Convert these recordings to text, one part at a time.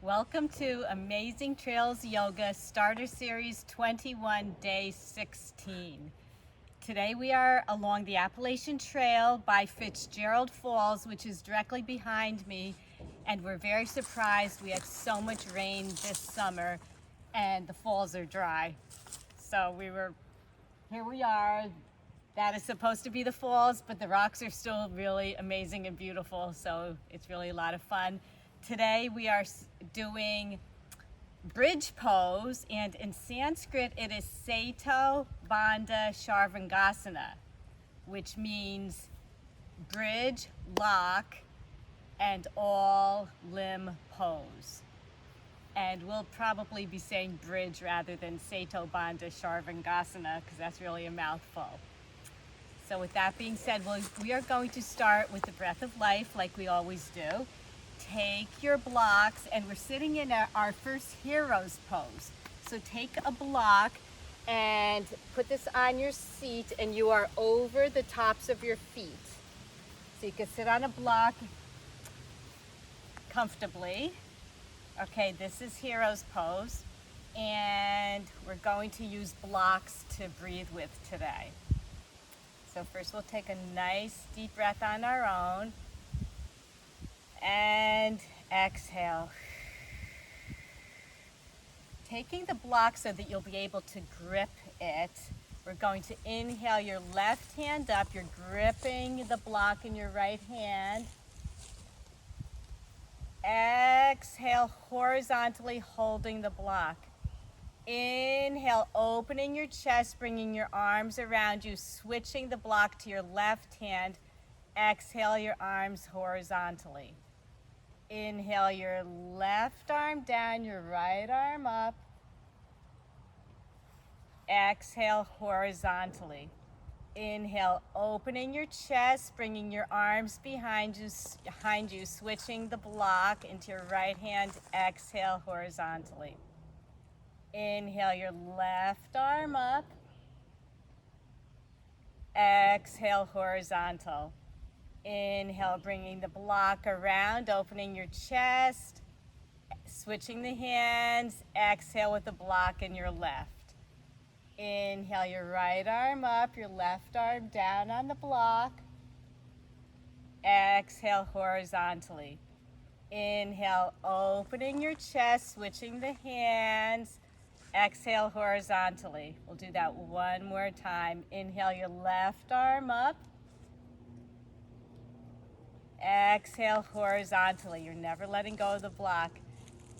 Welcome to Amazing Trails Yoga Starter Series 21, Day 16. Today we are along the Appalachian Trail by Fitzgerald Falls, which is directly behind me, and we're very surprised. We had so much rain this summer and the falls are dry. So here we are. That is supposed to be the falls, but the rocks are still really amazing and beautiful, so it's really a lot of fun. Today we are doing bridge pose, and in Sanskrit it is Sato Bandha Sharvangasana, which means bridge, lock, and all limb pose. And we'll probably be saying bridge rather than Sato Bandha Sharvangasana because that's really a mouthful. So with that being said, we are going to start with the breath of life like we always do. Take your blocks, and we're sitting in our first hero's pose. So take a block and put this on your seat, and you are over the tops of your feet. So you can sit on a block comfortably. Okay, this is hero's pose, and we're going to use blocks to breathe with today. So first we'll take a nice deep breath on our own and exhale. Taking the block so that you'll be able to grip it, we're going to inhale your left hand up. You're gripping the block in your right hand. Exhale horizontally, holding the block. Inhale, opening your chest, bringing your arms around you, switching the block to your left hand. Exhale your arms horizontally. Inhale your left arm down, your right arm up. Exhale horizontally. Inhale, opening your chest, bringing your arms behind you, switching the block into your right hand. Exhale horizontally. Inhale your left arm up. Exhale horizontal. Inhale, bringing the block around, opening your chest, switching the hands. Exhale with the block in your left. Inhale your right arm up, your left arm down on the block. Exhale horizontally. Inhale, opening your chest, switching the hands. Exhale horizontally. We'll do that one more time. Inhale your left arm up. Exhale horizontally. You're never letting go of the block.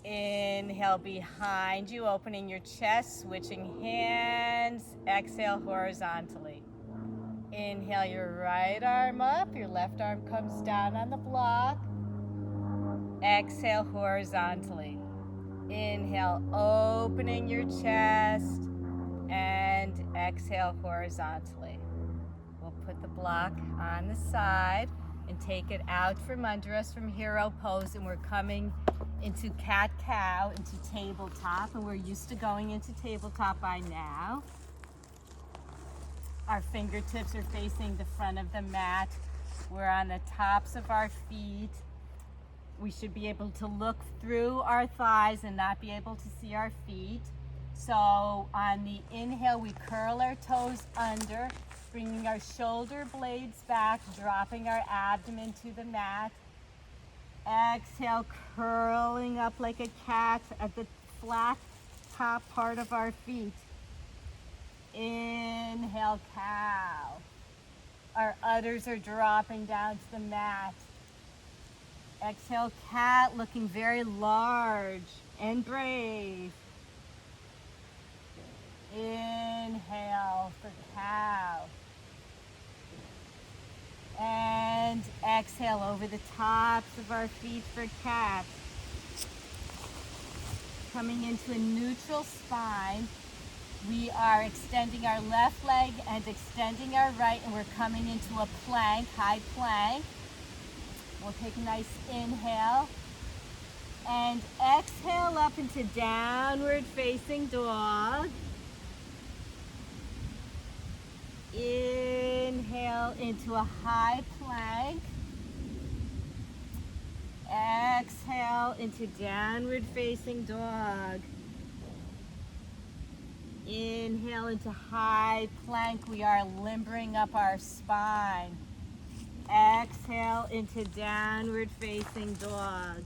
Inhale behind you, opening your chest, switching hands. Exhale horizontally. Inhale your right arm up. Your left arm comes down on the block. Exhale horizontally. Inhale, opening your chest, and exhale horizontally. We'll put the block on the side and take it out from under us from hero pose, and we're coming into cat-cow, into tabletop, and we're used to going into tabletop by now. Our fingertips are facing the front of the mat. We're on the tops of our feet. We should be able to look through our thighs and not be able to see our feet. So on the inhale, we curl our toes under, bringing our shoulder blades back, dropping our abdomen to the mat. Exhale, curling up like a cat at the flat top part of our feet. Inhale, cow. Our udders are dropping down to the mat. Exhale, cat, looking very large and brave. Inhale for cow. And exhale over the tops of our feet for cat. Coming into a neutral spine, we are extending our left leg and extending our right, and we're coming into a plank, high plank. We'll take a nice inhale and exhale up into downward facing dog. Inhale into a high plank. Exhale into downward facing dog. Inhale into high plank. We are limbering up our spine. Exhale into downward facing dog.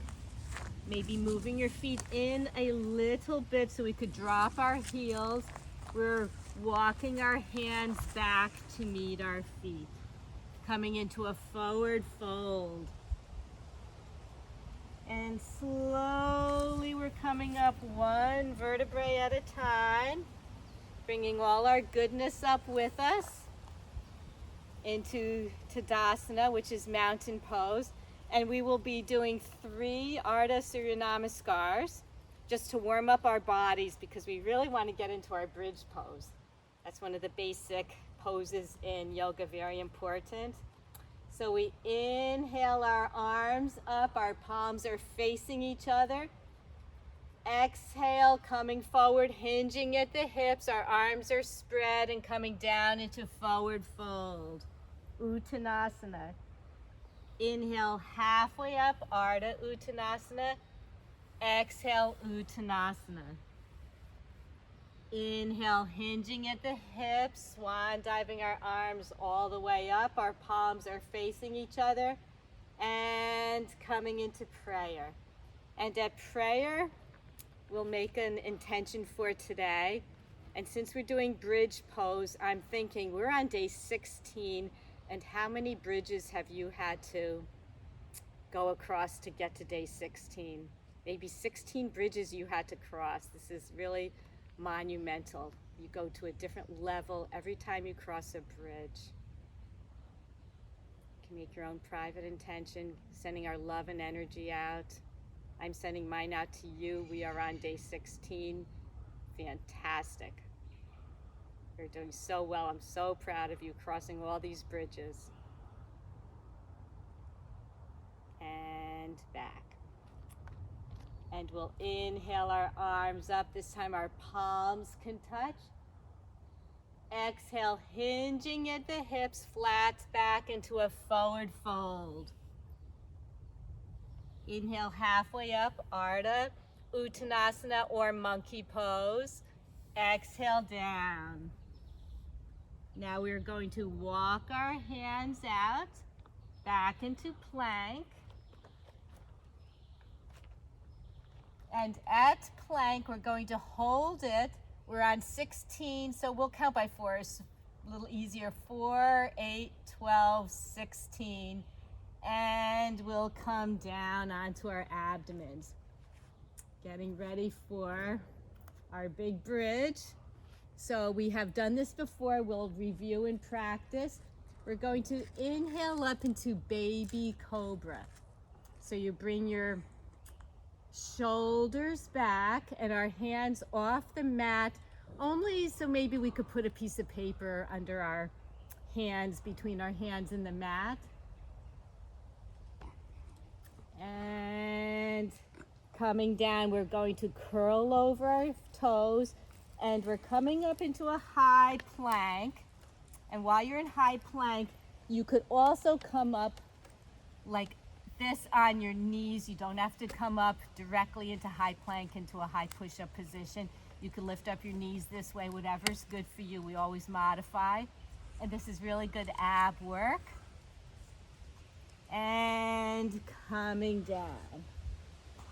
Maybe moving your feet in a little bit so we could drop our heels. We're walking our hands back to meet our feet. Coming into a forward fold. And slowly we're coming up one vertebrae at a time. Bringing all our goodness up with us into Tadasana, which is mountain pose. And we will be doing 3 Ardha Surya Namaskars just to warm up our bodies because we really want to get into our bridge pose. That's one of the basic poses in yoga, very important. So we inhale our arms up, our palms are facing each other. Exhale, coming forward, hinging at the hips. Our arms are spread and coming down into forward fold. Uttanasana. Inhale, halfway up, Ardha Uttanasana. Exhale, Uttanasana. Inhale, hinging at the hips, swan diving our arms all the way up. Our palms are facing each other. And coming into prayer. And at prayer, we'll make an intention for today. And since we're doing bridge pose, I'm thinking we're on day 16, and how many bridges have you had to go across to get to day 16? Maybe 16 bridges you had to cross. This is really monumental. You go to a different level every time you cross a bridge. You can make your own private intention, sending our love and energy out. I'm sending mine out to you. We are on day 16. Fantastic. You're doing so well. I'm so proud of you crossing all these bridges. And back. And we'll inhale our arms up. This time our palms can touch. Exhale, hinging at the hips, flat back into a forward fold. Inhale, halfway up, Ardha Uttanasana or monkey pose. Exhale, down. Now we're going to walk our hands out, back into plank. And at plank, we're going to hold it. We're on 16, so we'll count by 4. It's a little easier. 4, 8, 12, 16. And we'll come down onto our abdomens. Getting ready for our big bridge. So we have done this before. We'll review and practice. We're going to inhale up into baby cobra. So you bring your shoulders back and our hands off the mat, only so maybe we could put a piece of paper under our hands, between our hands and the mat. And coming down, we're going to curl over our toes, and we're coming up into a high plank. And while you're in high plank, you could also come up like this on your knees. You don't have to come up directly into high plank, into a high push-up position. You can lift up your knees this way, whatever's good for you. We always modify. And this is really good ab work. And coming down.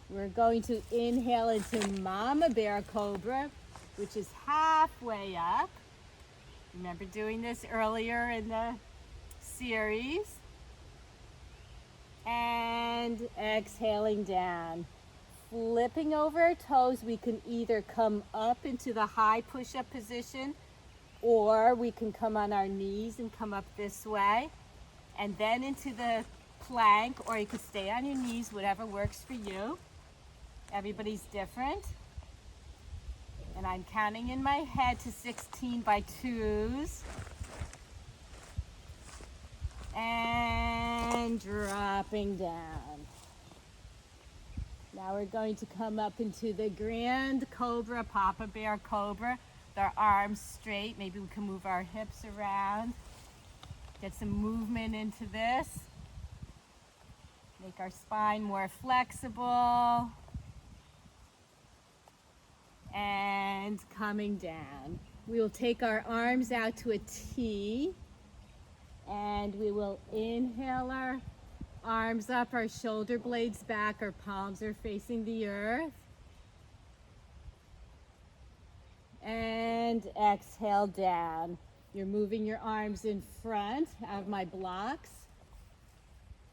We're going to inhale into Mama Bear Cobra, which is halfway up. Remember doing this earlier in the series. And exhaling down. Flipping over our toes, we can either come up into the high push-up position, or we can come on our knees and come up this way, and then into the plank, or you can stay on your knees, whatever works for you. Everybody's different. And I'm counting in my head to 16 by 2s. And dropping down. Now we're going to come up into the grand cobra, Papa Bear Cobra, with our arms straight. Maybe we can move our hips around. Get some movement into this. Make our spine more flexible. And coming down. We will take our arms out to a T, and we will inhale our arms up, our shoulder blades back, our palms are facing the earth. And exhale down. You're moving your arms in front of my blocks.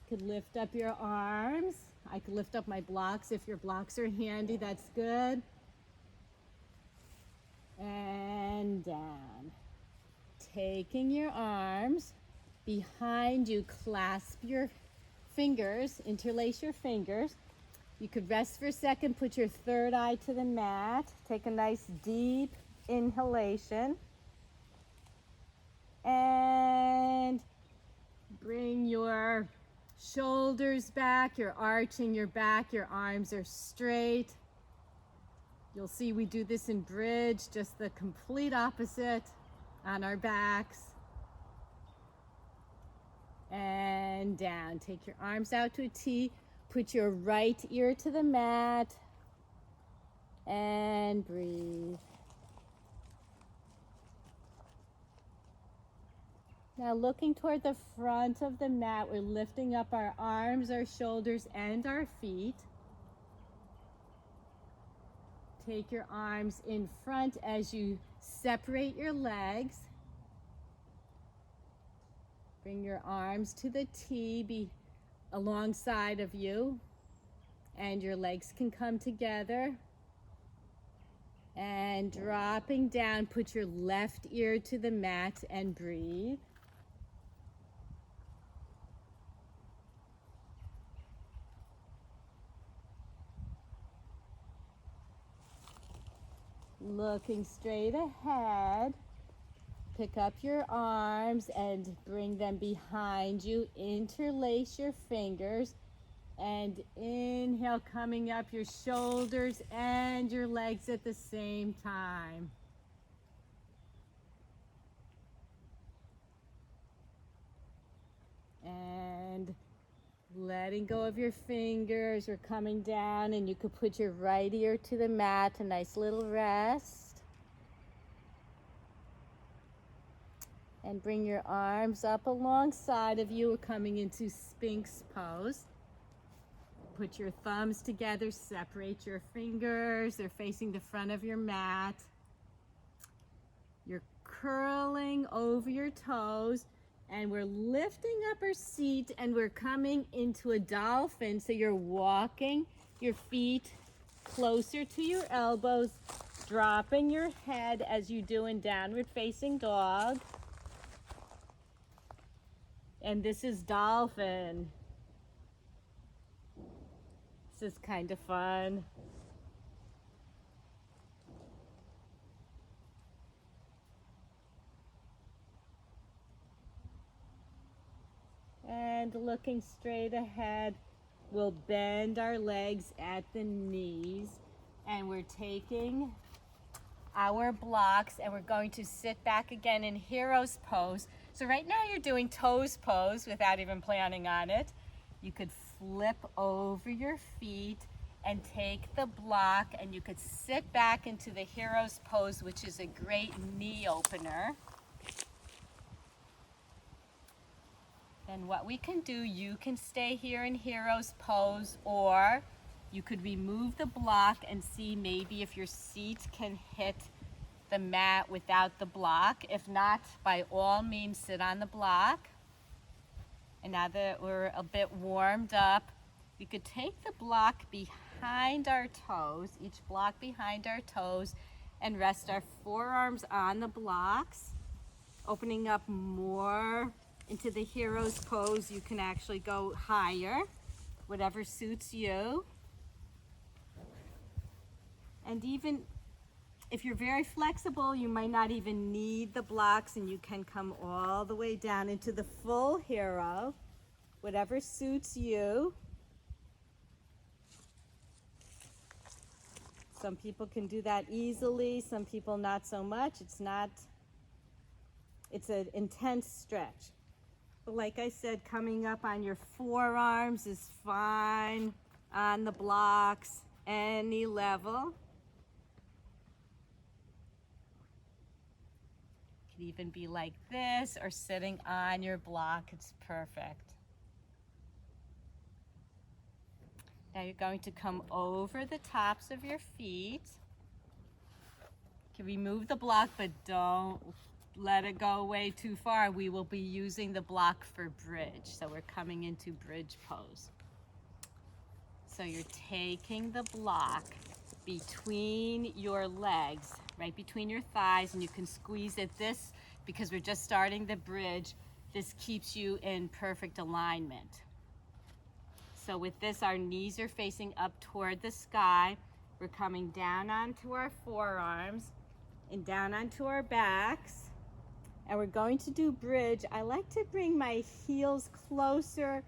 You could lift up your arms. I could lift up my blocks. If your blocks are handy, that's good. And down. Taking your arms behind you, clasp your fingers, interlace your fingers. You could rest for a second, put your third eye to the mat. Take a nice deep inhalation. And bring your shoulders back, you're arching your back, your arms are straight. You'll see we do this in bridge, just the complete opposite on our backs. And down. Take your arms out to a T. Put your right ear to the mat. And breathe. Now looking toward the front of the mat, we're lifting up our arms, our shoulders, and our feet. Take your arms in front as you separate your legs. Bring your arms to the T alongside of you, and your legs can come together. And dropping down, put your left ear to the mat and breathe. Looking straight ahead, pick up your arms and bring them behind you. Interlace your fingers and inhale, coming up your shoulders and your legs at the same time. And letting go of your fingers, we're coming down, and you could put your right ear to the mat, a nice little rest. And bring your arms up alongside of you. We're coming into Sphinx Pose. Put your thumbs together, separate your fingers. They're facing the front of your mat. You're curling over your toes. And we're lifting up our seat and we're coming into a dolphin. So you're walking your feet closer to your elbows, dropping your head as you do in downward facing dog. And this is dolphin. This is kind of fun. And looking straight ahead, we'll bend our legs at the knees, and we're taking our blocks and we're going to sit back again in hero's pose. So right now you're doing toes pose without even planning on it. You could flip over your feet and take the block, and you could sit back into the hero's pose, which is a great knee opener. Then what we can do, you can stay here in hero's pose, or you could remove the block and see maybe if your seat can hit the mat without the block. If not, by all means, sit on the block. And now that we're a bit warmed up, we could take the block behind our toes, each block behind our toes, and rest our forearms on the blocks, opening up more into the hero's pose. You can actually go higher, whatever suits you. And even if you're very flexible, you might not even need the blocks, and you can come all the way down into the full hero, whatever suits you. Some people can do that easily, some people not so much. It's an intense stretch. But like I said, coming up on your forearms is fine, on the blocks, any level. It could even be like this or sitting on your block, it's perfect. Now you're going to come over the tops of your feet. You can remove the block, but don't let it go away too far. We will be using the block for bridge. So we're coming into bridge pose. So you're taking the block between your legs, right between your thighs, and you can squeeze it. This, because we're just starting the bridge, this keeps you in perfect alignment. So with this, our knees are facing up toward the sky. We're coming down onto our forearms and down onto our backs. And we're going to do bridge. I like to bring my heels closer.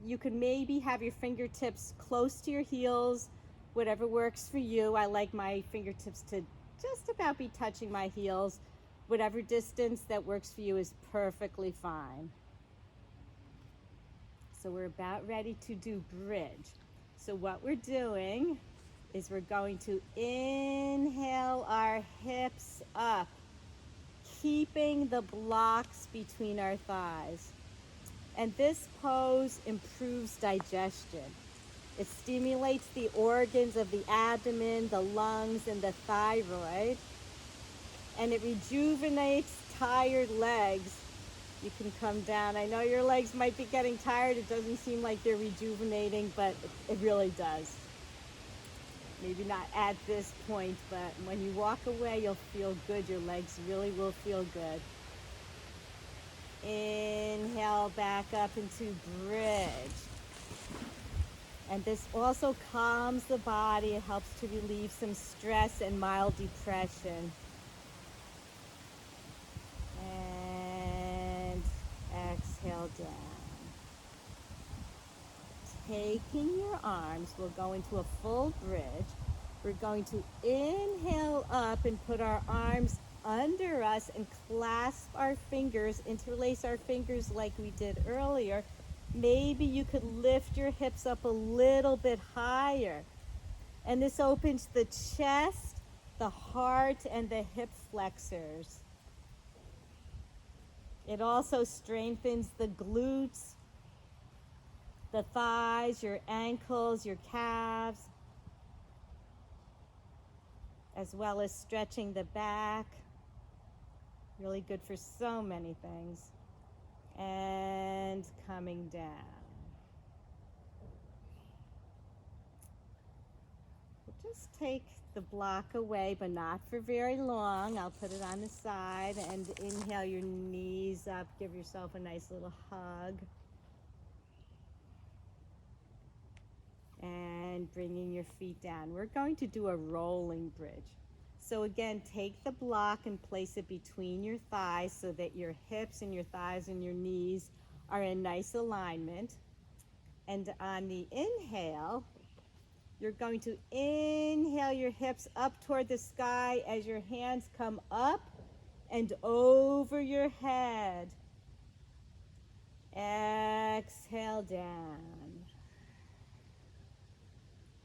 You could maybe have your fingertips close to your heels, whatever works for you. I like my fingertips to just about be touching my heels. Whatever distance that works for you is perfectly fine. So we're about ready to do bridge. So what we're doing is we're going to inhale our hips up, keeping the blocks between our thighs. And this pose improves digestion. It stimulates the organs of the abdomen, the lungs, and the thyroid. And it rejuvenates tired legs. You can come down. I know your legs might be getting tired. It doesn't seem like they're rejuvenating, but it really does. Maybe not at this point, but when you walk away, you'll feel good. Your legs really will feel good. Inhale back up into bridge. And this also calms the body. It helps to relieve some stress and mild depression. And exhale down. Taking your arms, we'll go into a full bridge. We're going to inhale up and put our arms under us and clasp our fingers, interlace our fingers like we did earlier. Maybe you could lift your hips up a little bit higher. And this opens the chest, the heart, and the hip flexors. It also strengthens the glutes, the thighs, your ankles, your calves, as well as stretching the back. Really good for so many things. And coming down. We'll just take the block away, but not for very long. I'll put it on the side and inhale your knees up. Give yourself a nice little hug. And bringing your feet down. We're going to do a rolling bridge. So again, take the block and place it between your thighs so that your hips and your thighs and your knees are in nice alignment. And on the inhale, you're going to inhale your hips up toward the sky as your hands come up and over your head. Exhale down.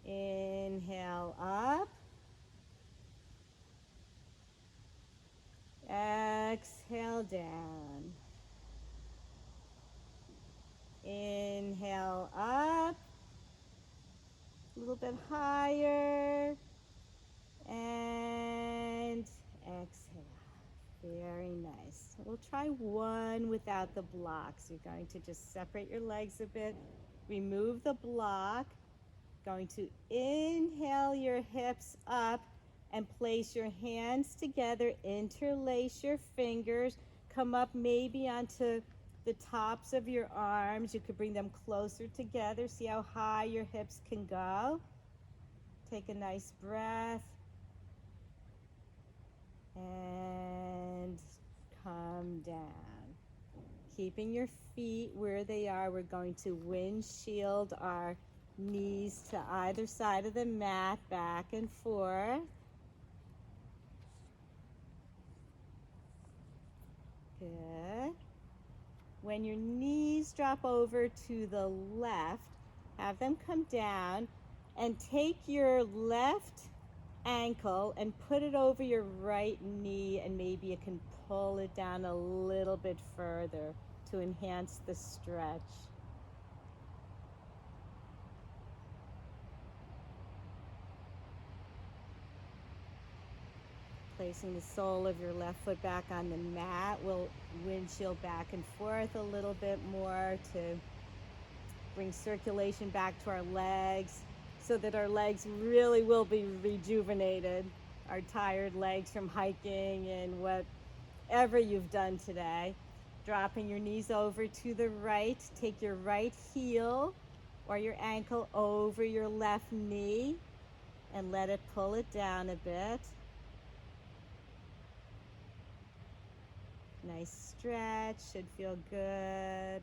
Inhale up. Exhale down. Inhale up. A little bit higher. And exhale. Very nice. We'll try one without the blocks. You're going to just separate your legs a bit. Remove the block. Going to inhale your hips up and place your hands together, interlace your fingers, come up maybe onto the tops of your arms. You could bring them closer together. See how high your hips can go. Take a nice breath. And come down. Keeping your feet where they are, we're going to windshield our knees to either side of the mat, back and forth. Good. When your knees drop over to the left, have them come down and take your left ankle and put it over your right knee, and maybe you can pull it down a little bit further to enhance the stretch. Placing the sole of your left foot back on the mat will windshield back and forth a little bit more to bring circulation back to our legs so that our legs really will be rejuvenated. Our tired legs from hiking and whatever you've done today. Dropping your knees over to the right. Take your right heel or your ankle over your left knee and let it pull it down a bit. Nice stretch, should feel good.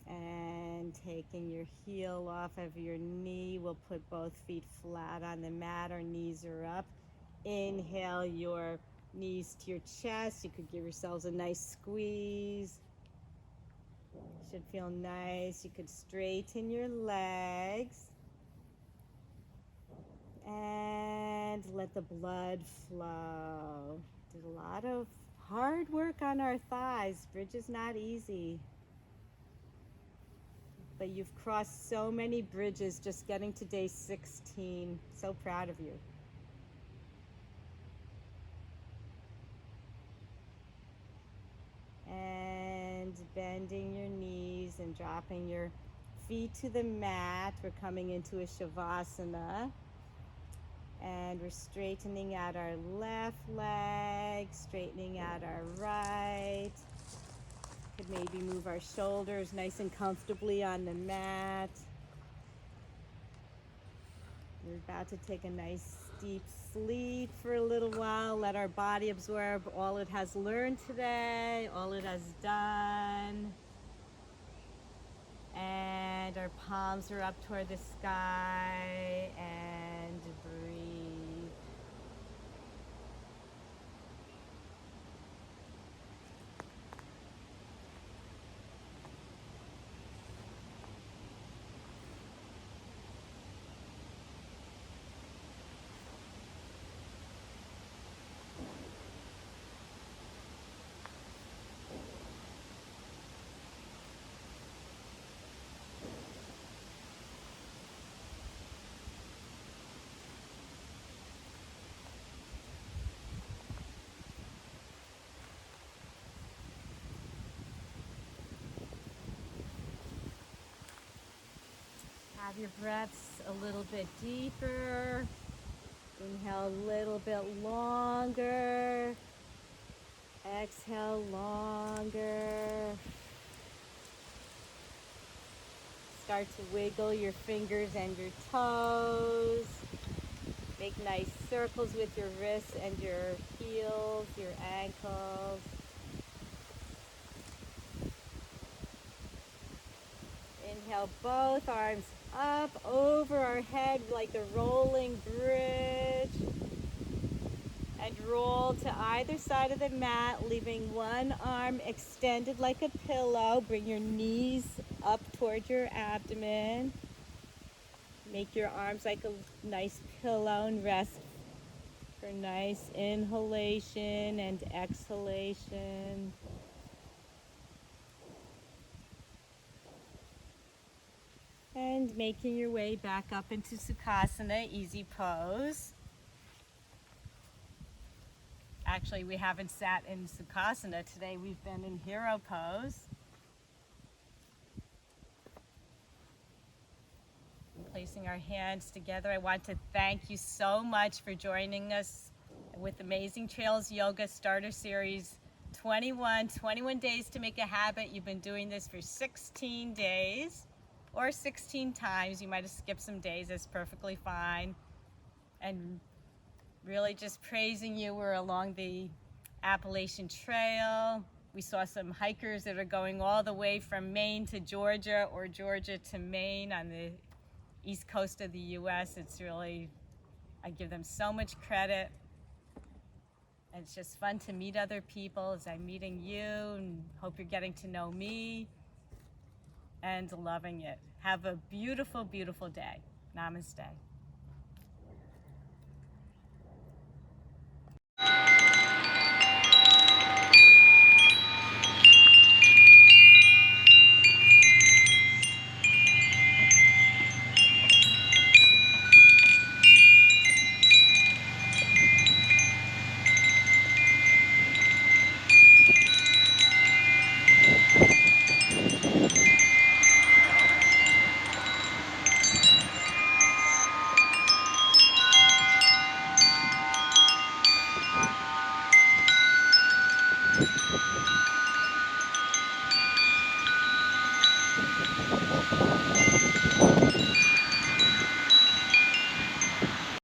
And taking your heel off of your knee, we'll put both feet flat on the mat. Our knees are up. Inhale your knees to your chest. You could give yourselves a nice squeeze. Should feel nice. You could straighten your legs. And let the blood flow. Did a lot of hard work on our thighs. Bridge is not easy. But you've crossed so many bridges just getting to day 16. So proud of you. And bending your knees and dropping your feet to the mat. We're coming into a Shavasana. And we're straightening out our left leg, straightening out our right. Could maybe move our shoulders nice and comfortably on the mat. We're about to take a nice deep sleep for a little while. Let our body absorb all it has learned today, all it has done. And our palms are up toward the sky, and breathe. Have your breaths a little bit deeper. Inhale a little bit longer. Exhale longer. Start to wiggle your fingers and your toes. Make nice circles with your wrists and your heels, your ankles. Inhale both arms up over our head like a rolling bridge. And roll to either side of the mat, leaving one arm extended like a pillow. Bring your knees up toward your abdomen. Make your arms like a nice pillow and rest for nice inhalation and exhalation. And making your way back up into Sukhasana, easy pose. Actually, we haven't sat in Sukhasana today. We've been in Hero Pose. Placing our hands together, I want to thank you so much for joining us with Amazing Trails Yoga Starter Series 21 days to make a habit. You've been doing this for 16 days or 16 times. You might have skipped some days, that's perfectly fine. And really just praising you. We're along the Appalachian Trail. We saw some hikers that are going all the way from Maine to Georgia or Georgia to Maine on the East Coast of the US. It's really, I give them so much credit. And it's just fun to meet other people as I'm meeting you, and hope you're getting to know me and loving it. Have a beautiful, beautiful day. Namaste.